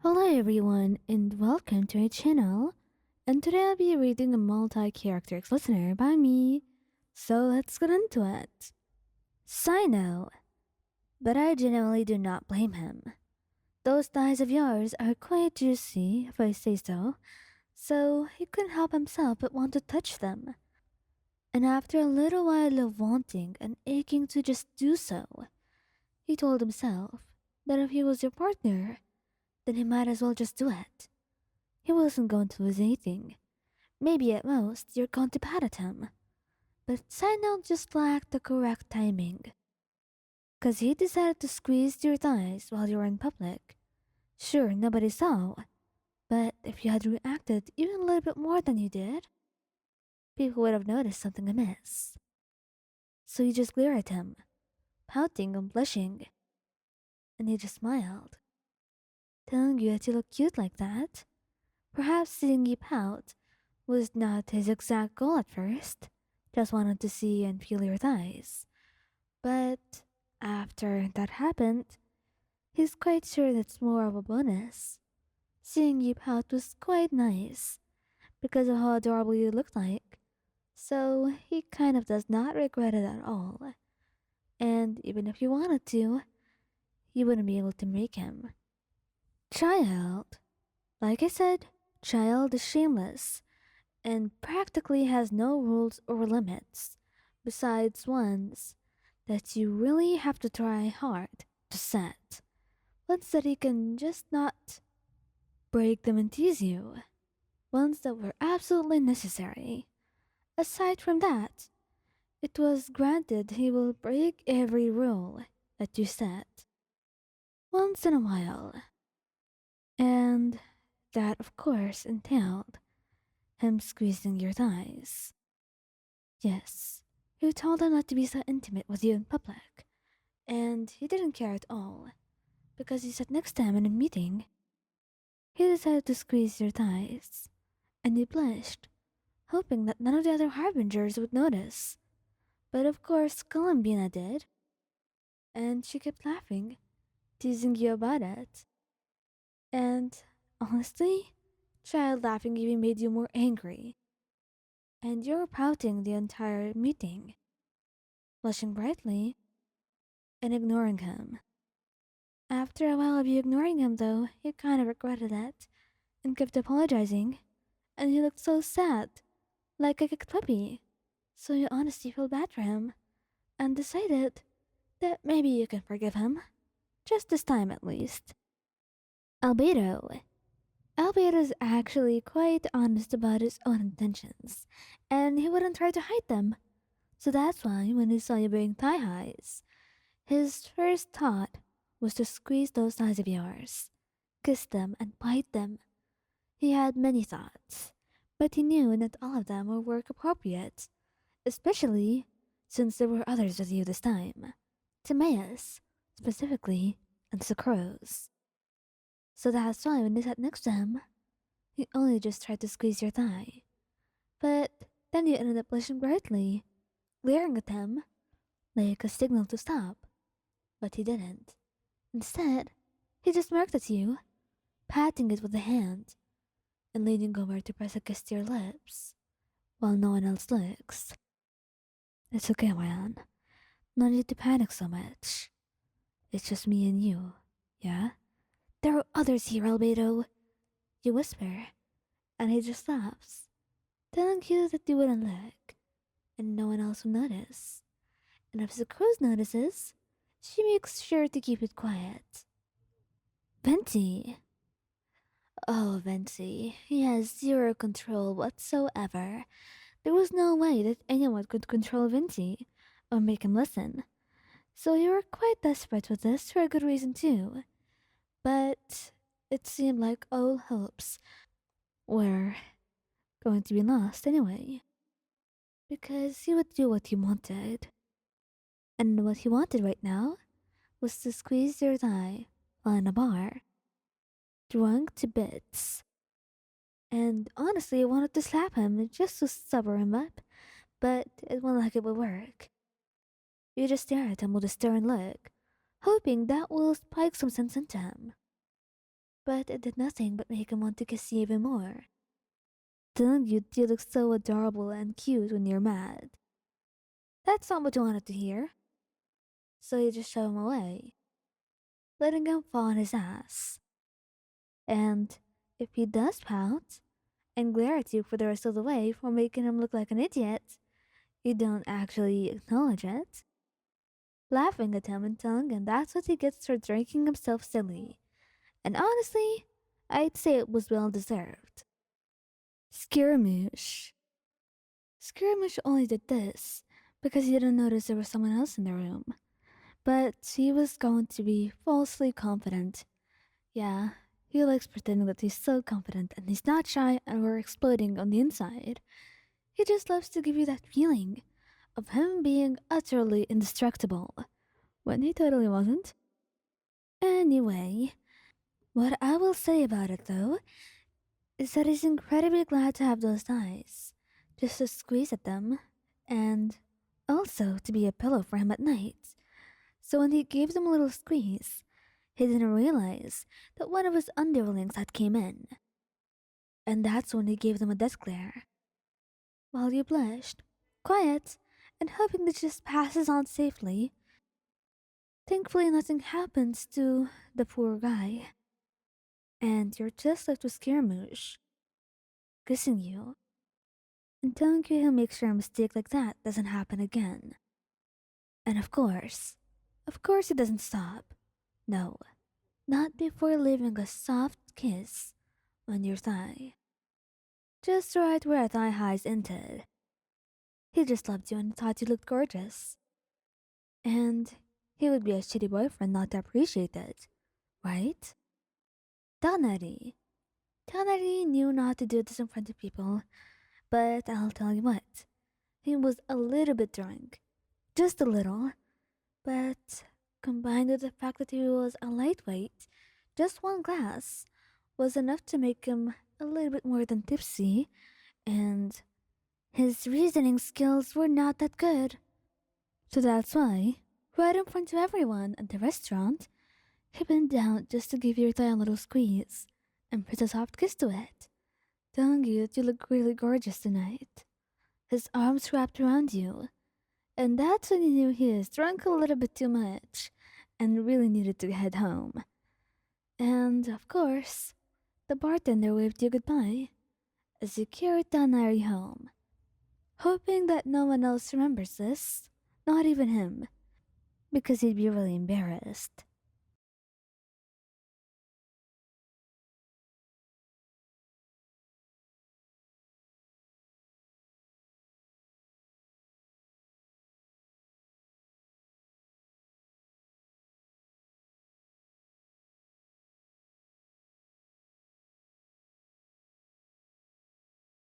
Hello everyone and welcome to our channel. And today I'll be reading a multi-character listener by me. So let's get into it. Cyno. But I genuinely do not blame him. Those thighs of yours are quite juicy, if I say so. So he couldn't help himself but want to touch them. And after a little while of wanting and aching to just do so, he told himself that if he was your partner, then he might as well just do it. He wasn't going to lose anything. Maybe at most you're going to pat at him. But Cyno just lacked the correct timing. Cause he decided to squeeze your thighs while you were in public. Sure, nobody saw. But if you had reacted even a little bit more than you did, people would have noticed something amiss. So you just glared at him, pouting and blushing. And he just smiled, telling you that you look cute like that. Perhaps seeing you pout was not his exact goal at first, just wanted to see and feel your thighs. But after that happened, he's quite sure that's more of a bonus. Seeing you pout was quite nice, because of how adorable you looked like, so he kind of does not regret it at all. And even if you wanted to, you wouldn't be able to make him. Child. Like I said, Child is shameless and practically has no rules or limits, besides ones that you really have to try hard to set. Ones that he can just not break them and tease you. Ones that were absolutely necessary. Aside from that, it was granted he will break every rule that you set. Once in a while. And that, of course, entailed him squeezing your thighs. Yes, you told him not to be so intimate with you in public, and he didn't care at all, because you sat next to him in a meeting. He decided to squeeze your thighs, and you blushed, hoping that none of the other harbingers would notice. But of course, Columbina did, and she kept laughing, teasing you about it. And honestly, child laughing even made you more angry, and you were pouting the entire meeting, blushing brightly and ignoring him. After a while of you ignoring him, though, he kind of regretted it and kept apologizing, and he looked so sad, like a kicked puppy. So you honestly feel bad for him and decided that maybe you can forgive him, just this time at least. Albedo. Albedo's actually quite honest about his own intentions, and he wouldn't try to hide them. So that's why when he saw you wearing thigh highs, his first thought was to squeeze those thighs of yours, kiss them, and bite them. He had many thoughts, but he knew not all of them were work appropriate, especially since there were others with you this time. Timaeus, specifically, and Sucrose. So that's why when you sat next to him, he only just tried to squeeze your thigh. But then you ended up blushing brightly, glaring at him, like a signal to stop. But he didn't. Instead, he just smirked at you, patting it with a hand, and leaning over to press a kiss to your lips, while no one else looks. It's okay, Ryan. No need to panic so much. It's just me and you, yeah? There are others here, Albedo. You whisper, and he just laughs, telling you that you wouldn't look, and no one else will notice. And if the Cruz notices, she makes sure to keep it quiet. Venti. Oh, Venti. He has zero control whatsoever. There was no way that anyone could control Venti or make him listen. So you were quite desperate with this for a good reason too. But it seemed like all hopes were going to be lost anyway. Because he would do what he wanted. And what he wanted right now was to squeeze your thigh while in a bar, drunk to bits. And honestly, I wanted to slap him just to sober him up, but it won't like it would work. You just stare at him with a stern look, hoping that will spike some sense into him. but it did nothing but make him want to kiss you even more. Telling you look so adorable and cute when you're mad. That's not what you wanted to hear. So you just shove him away, letting him fall on his ass. And if he does pout and glare at you for the rest of the way for making him look like an idiot, you don't actually acknowledge it, laughing at him and telling him that's what he gets for drinking himself silly. And honestly, I'd say it was well deserved. Scaramouche. Scaramouche only did this because he didn't notice there was someone else in the room. But he was going to be falsely confident. Yeah, he likes pretending that he's so confident and he's not shy or exploding on the inside. He just loves to give you that feeling of him being utterly indestructible when he totally wasn't. Anyway, what I will say about it though is that he's incredibly glad to have those eyes, just to squeeze at them, and also to be a pillow for him at night. So when he gave them a little squeeze, he didn't realize that one of his underlings had came in. And that's when he gave them a death glare. While you blushed, quiet, and hoping that it just passes on safely. Thankfully nothing happens to the poor guy. And you're just left with Scaramouche, kissing you, and telling you he'll make sure a mistake like that doesn't happen again. And of course he doesn't stop. No, not before leaving a soft kiss on your thigh. Just right where a thigh highs ended. He just loved you and thought you looked gorgeous. And he would be a shitty boyfriend not to appreciate it, right? Tighnari. Tighnari knew not to do this in front of people, but I'll tell you what. He was a little bit drunk. Just a little. But combined with the fact that he was a lightweight, just one glass was enough to make him a little bit more than tipsy, and his reasoning skills were not that good. So that's why, right in front of everyone at the restaurant, he bent down just to give your thigh a little squeeze and put a soft kiss to it, telling you that you look really gorgeous tonight. His arms wrapped around you, and that's when you knew he has drunk a little bit too much and really needed to head home. And, of course, the bartender waved you goodbye as you carried Tighnari home, hoping that no one else remembers this, not even him, because he'd be really embarrassed.